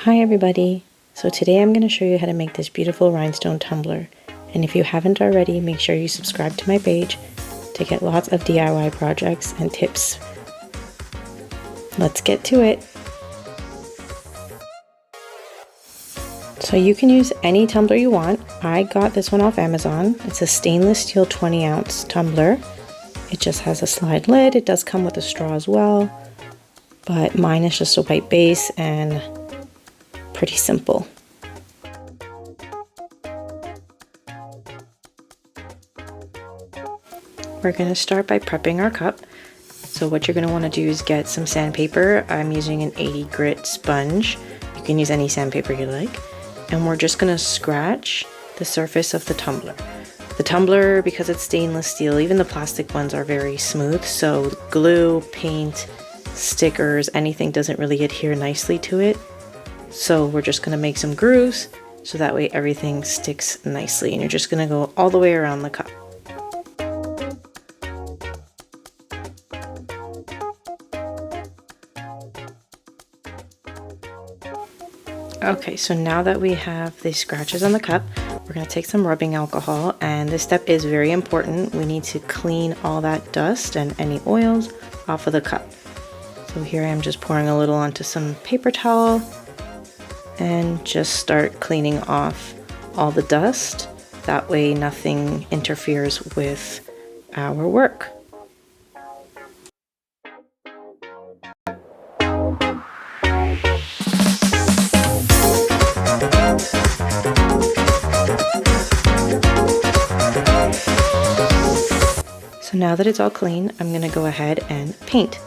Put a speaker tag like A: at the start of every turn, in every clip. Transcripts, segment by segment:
A: Hi everybody! So today I'm going to show you how to make this beautiful rhinestone tumbler. And if you haven't already, make sure you subscribe to my page to get lots of DIY projects and tips. Let's get to it! So you can use any tumbler you want. I got this one off Amazon. It's a stainless steel 20-ounce tumbler. It just has a slide lid. It does come with a straw as well, but mine is just a white base and pretty simple. We're going to start by prepping our cup. So what you're going to want to do is get some sandpaper. I'm using an 80 grit sponge. You can use any sandpaper you like. And we're just going to scratch the surface of the tumbler. The tumbler, because it's stainless steel, even the plastic ones are very smooth, so glue, paint, stickers, anything doesn't really adhere nicely to it. So we're just going to make some grooves so that way everything sticks nicely, and you're just going to go all the way around the cup. Okay, so now that we have the scratches on the cup, we're going to take some rubbing alcohol, and this step is very important. We need to clean all that dust and any oils off of the cup. So here I am just pouring a little onto some paper towel and just start cleaning off all the dust. That way nothing interferes with our work. So now that it's all clean, I'm going to go ahead and paint.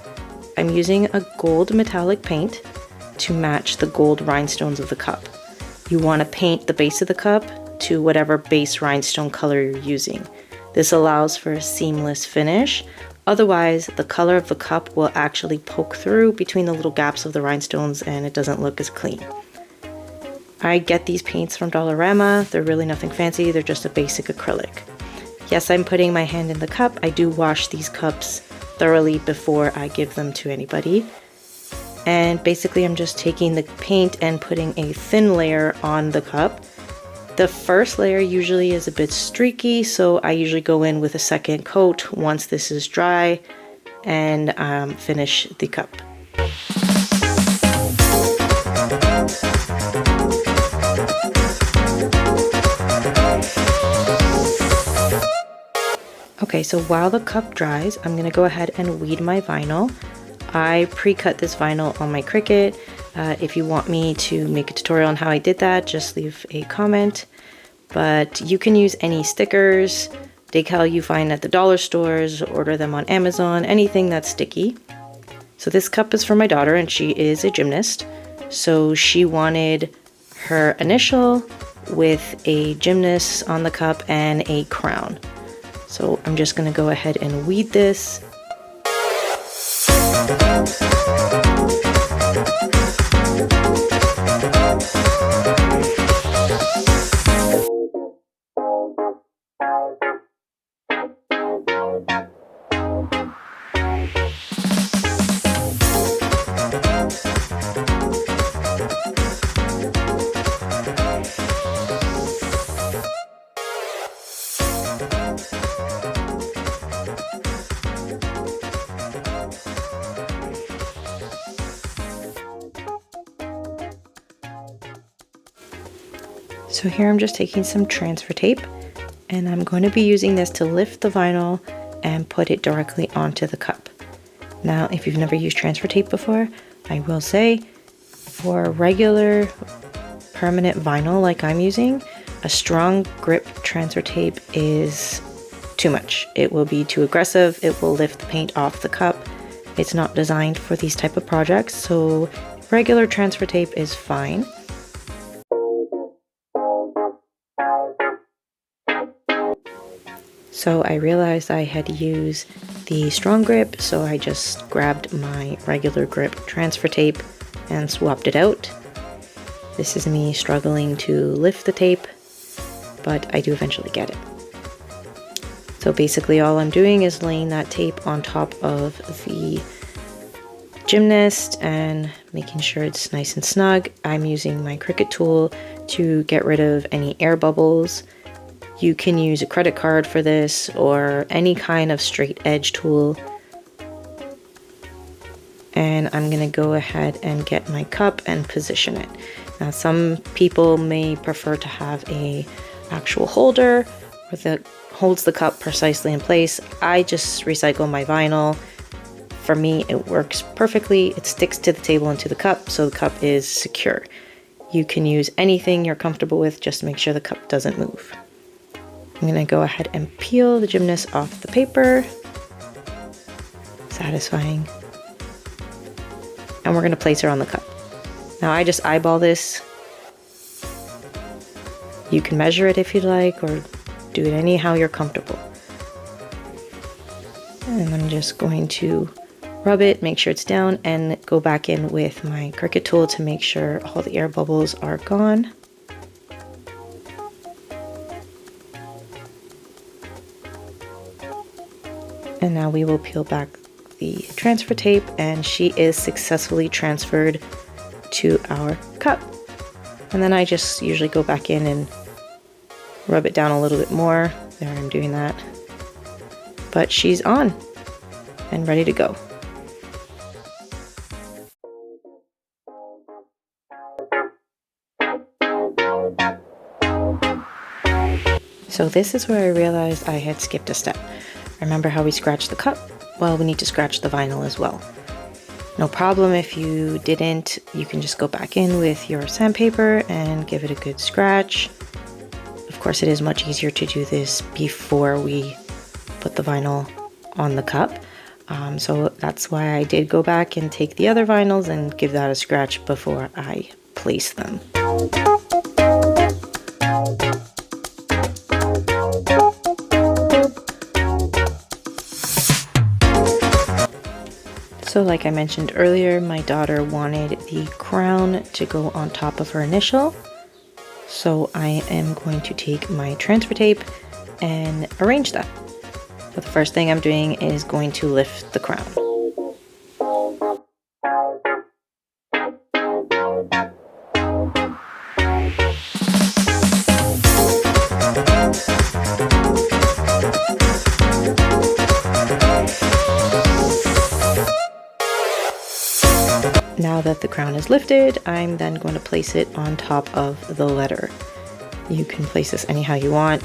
A: I'm using a gold metallic paint to match the gold rhinestones of the cup. You want to paint the base of the cup to whatever base rhinestone color you're using. This allows for a seamless finish. Otherwise, the color of the cup will actually poke through between the little gaps of the rhinestones and it doesn't look as clean. I get these paints from Dollarama. They're really nothing fancy. They're just a basic acrylic. Yes, I'm putting my hand in the cup. I do wash these cups thoroughly before I give them to anybody. And basically I'm just taking the paint and putting a thin layer on the cup. The first layer usually is a bit streaky, so I usually go in with a second coat once this is dry and finish the cup. Okay, so while the cup dries, I'm going to go ahead and weed my vinyl. I pre-cut this vinyl on my Cricut. If you want me to make a tutorial on how I did that, just leave a comment. But you can use any stickers, decal you find at the dollar stores, order them on Amazon, anything that's sticky. So this cup is for my daughter and she is a gymnast. So she wanted her initial with a gymnast on the cup and a crown. So I'm just going to go ahead and weed this. So here I'm just taking some transfer tape and I'm going to be using this to lift the vinyl and put it directly onto the cup. Now, if you've never used transfer tape before, I will say for regular permanent vinyl like I'm using, a strong grip transfer tape is too much. It will be too aggressive. It will lift the paint off the cup. It's not designed for these type of projects, so regular transfer tape is fine. So I realized I had used the strong grip, so I just grabbed my regular grip transfer tape and swapped it out. This is me struggling to lift the tape, but I do eventually get it. So basically all I'm doing is laying that tape on top of the gymnast and making sure it's nice and snug. I'm using my Cricut tool to get rid of any air bubbles. You can use a credit card for this or any kind of straight edge tool. And I'm gonna go ahead and get my cup and position it. Now some people may prefer to have a actual holder that holds the cup precisely in place. I just recycle my vinyl. For me, it works perfectly. It sticks to the table and to the cup, so the cup is secure. You can use anything you're comfortable with, just to make sure the cup doesn't move. I'm gonna go ahead and peel the gymnast off the paper. Satisfying. And we're gonna place her on the cup. Now I just eyeball this. You can measure it if you'd like, or do it anyhow you're comfortable. And I'm just going to rub it, make sure it's down, and go back in with my Cricut tool to make sure all the air bubbles are gone. And now we will peel back the transfer tape, and she is successfully transferred to our cup. And then I just usually go back in and rub it down a little bit more. There, I'm doing that. But she's on and ready to go. So this is where I realized I had skipped a step. Remember how we scratched the cup? Well, we need to scratch the vinyl as well. No problem if you didn't, you can just go back in with your sandpaper and give it a good scratch. Of course, it is much easier to do this before we put the vinyl on the cup. So that's why I did go back and take the other vinyls and give that a scratch before I place them. So like I mentioned earlier, my daughter wanted the crown to go on top of her initial. So I am going to take my transfer tape and arrange that. So the first thing I'm doing is going to lift the crown. Now that the crown is lifted, I'm then going to place it on top of the letter. You can place this anyhow you want,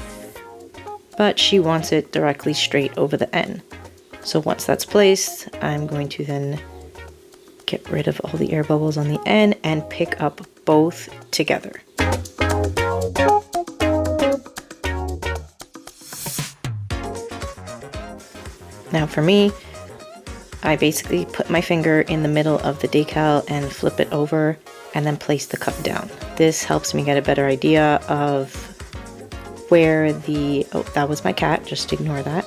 A: but she wants it directly straight over the N. So once that's placed, I'm going to then get rid of all the air bubbles on the N and pick up both together. Now for me, I basically put my finger in the middle of the decal and flip it over and then place the cup down. This helps me get a better idea of where the, oh, that was my cat, just ignore that,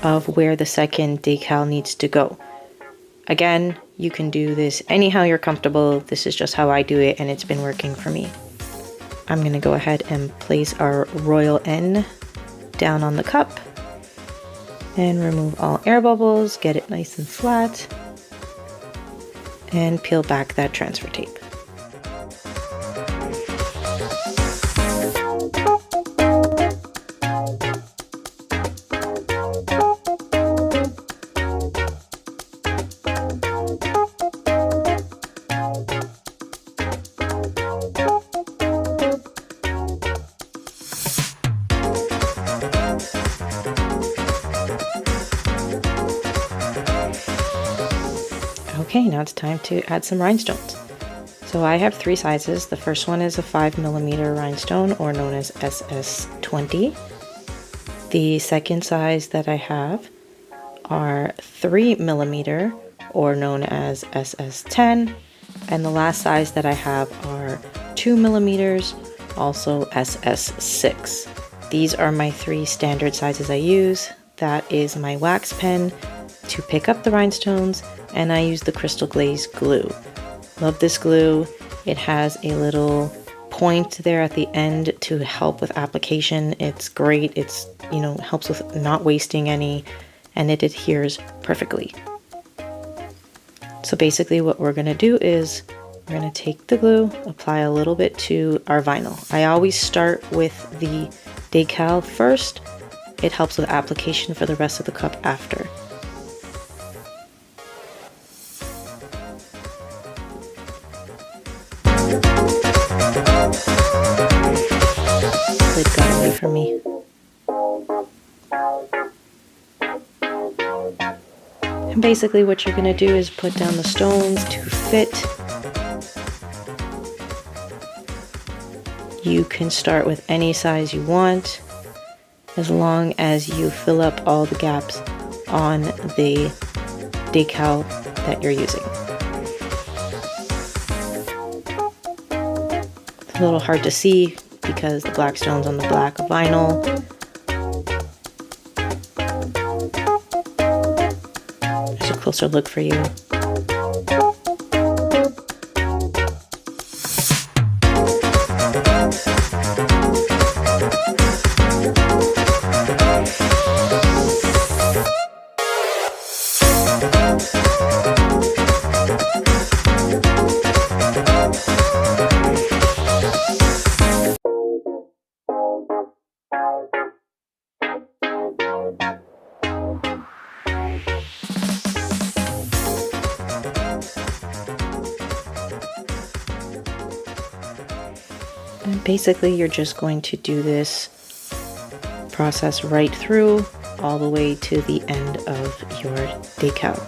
A: of where the second decal needs to go. Again, you can do this anyhow you're comfortable. This is just how I do it and it's been working for me. I'm gonna go ahead and place our royal N down on the cup and remove all air bubbles, get it nice and flat, and peel back that transfer tape. Okay, now it's time to add some rhinestones. So I have 3 sizes. The first one is a 5mm rhinestone, or known as SS20. The second size that I have are 3mm, or known as SS10. And the last size that I have are 2mm, also SS6. These are my 3 standard sizes I use. That is my wax pen to pick up the rhinestones, and I use the crystal glaze glue. Love this glue. It has a little point there at the end to help with application. It's great. It's, you know, helps with not wasting any, and it adheres perfectly. So basically what we're gonna do is we're going to take the glue, apply a little bit to our vinyl. I always start with the decal first. It helps with application for the rest of the cup after. Lid got away from me. And basically what you're going to do is put down the stones to fit. You can start with any size you want, as long as you fill up all the gaps on the decal that you're using. It's a little hard to see because the black stone's on the black vinyl. There's a closer look for you. And basically you're just going to do this process right through all the way to the end of your decal.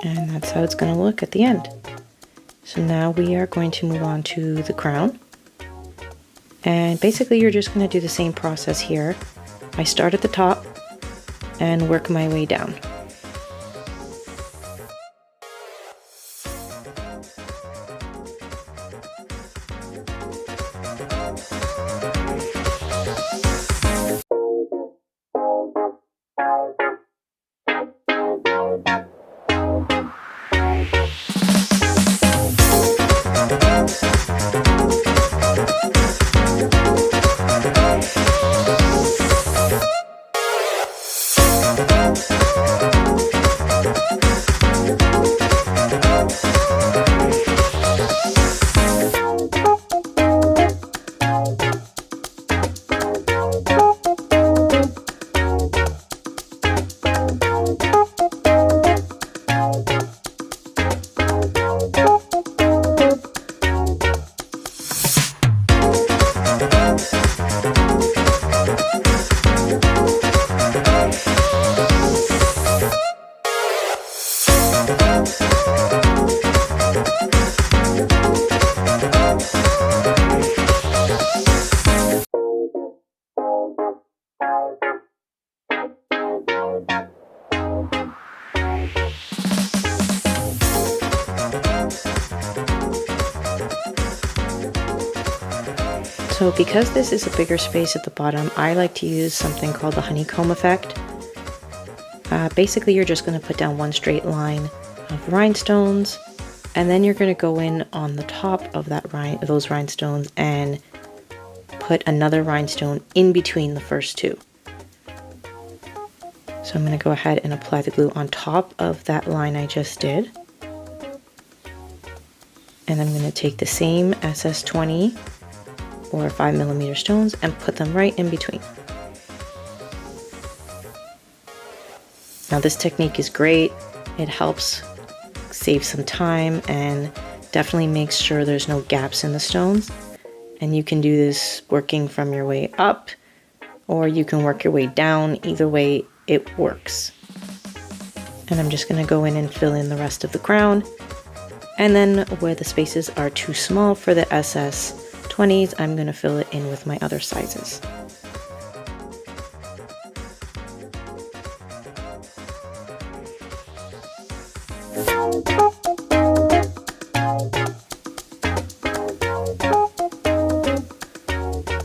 A: And that's how it's going to look at the end. So now we are going to move on to the crown. And basically you're just going to do the same process here. I start at the top and work my way down. So because this is a bigger space at the bottom, I like to use something called the honeycomb effect. Basically, you're just going to put down one straight line of rhinestones, and then you're going to go in on the top of those rhinestones and put another rhinestone in between the first two. So I'm going to go ahead and apply the glue on top of that line I just did. And I'm going to take the same SS20 or 5mm stones and put them right in between. Now this technique is great. It helps save some time and definitely makes sure there's no gaps in the stones. And you can do this working from your way up, or you can work your way down. Either way, it works. And I'm just gonna go in and fill in the rest of the crown. And then where the spaces are too small for the SS20s, I'm gonna fill it in with my other sizes.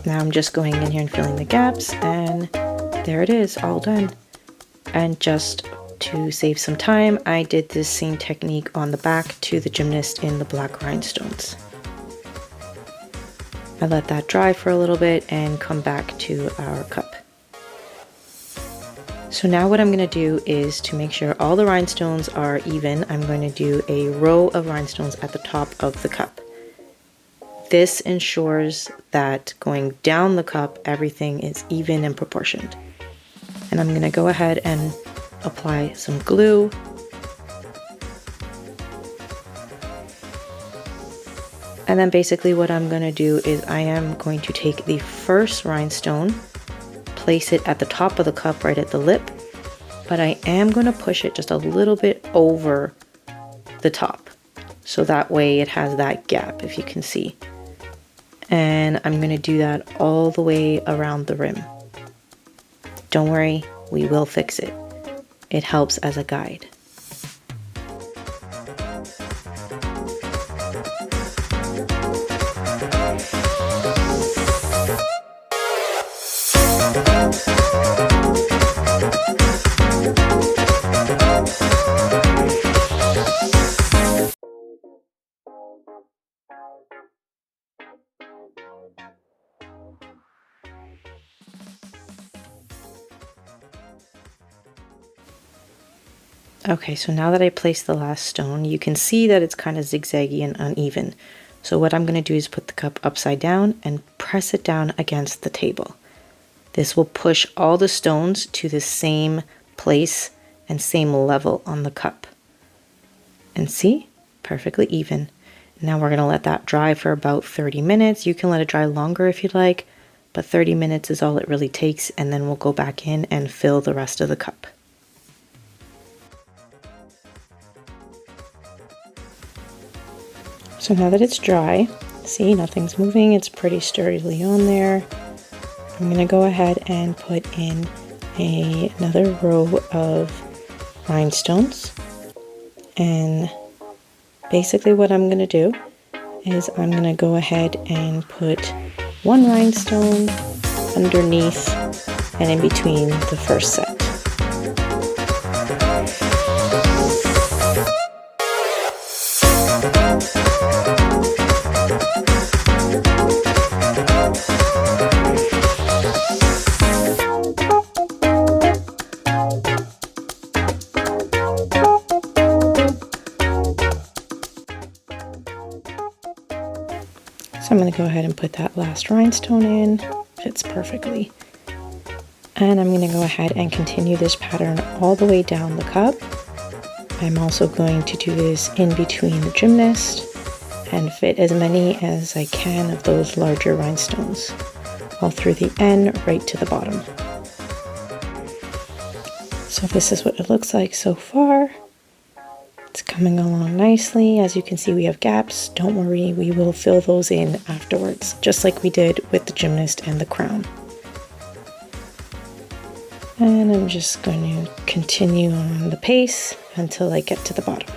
A: Now I'm just going in here and filling the gaps, and there it is, all done. And just to save some time, I did this same technique on the back to the gymnast in the black rhinestones. I let that dry for a little bit and come back to our cup. So now what I'm going to do is, to make sure all the rhinestones are even, I'm going to do a row of rhinestones at the top of the cup. This ensures that going down the cup, everything is even and proportioned. And I'm going to go ahead and apply some glue. And then basically what I'm going to do is I am going to take the first rhinestone, place it at the top of the cup right at the lip, but I am going to push it just a little bit over the top. So that way it has that gap, if you can see. And I'm going to do that all the way around the rim. Don't worry, we will fix it. It helps as a guide. Okay, so now that I placed the last stone, you can see that it's kind of zigzaggy and uneven. So what I'm going to do is put the cup upside down and press it down against the table. This will push all the stones to the same place and same level on the cup. And see? Perfectly even. Now we're going to let that dry for about 30 minutes. You can let it dry longer if you'd like, but 30 minutes is all it really takes, and then we'll go back in and fill the rest of the cup. So now that it's dry, see, nothing's moving, it's pretty sturdily on there. I'm going to go ahead and put in another row of rhinestones. And basically what I'm going to do is I'm going to go ahead and put one rhinestone underneath and in between the first set. So I'm going to go ahead and put that last rhinestone in. Fits perfectly. And I'm going to go ahead and continue this pattern all the way down the cup. I'm also going to do this in between the gymnast and fit as many as I can of those larger rhinestones, all through the end right to the bottom. So this is what it looks like so far. It's coming along nicely. As you can see, we have gaps. Don't worry, we will fill those in afterwards, just like we did with the gymnast and the crown. And I'm just going to continue on the pace until I get to the bottom.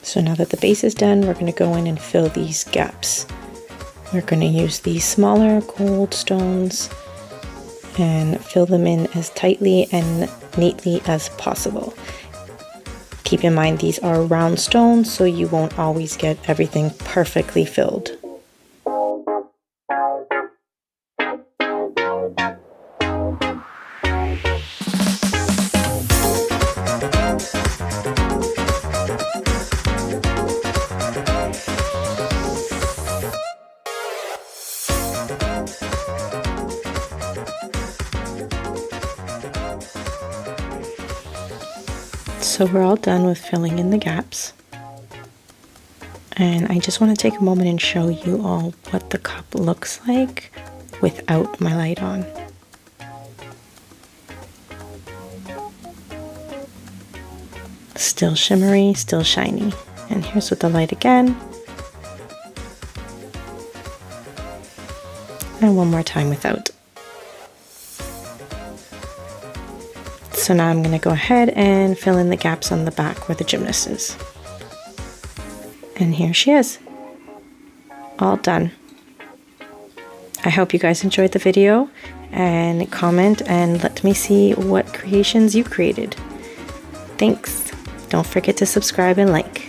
A: So now that the base is done, we're going to go in and fill these gaps. We're going to use these smaller gold stones and fill them in as tightly and neatly as possible. Keep in mind these are round stones, so you won't always get everything perfectly filled. So we're all done with filling in the gaps. And I just want to take a moment and show you all what the cup looks like without my light on. Still shimmery, still shiny. And here's with the light again. And one more time without. So now I'm going to go ahead and fill in the gaps on the back where the gymnast is. And here she is. All done. I hope you guys enjoyed the video, and comment and let me see what creations you created. Thanks. Don't forget to subscribe and like.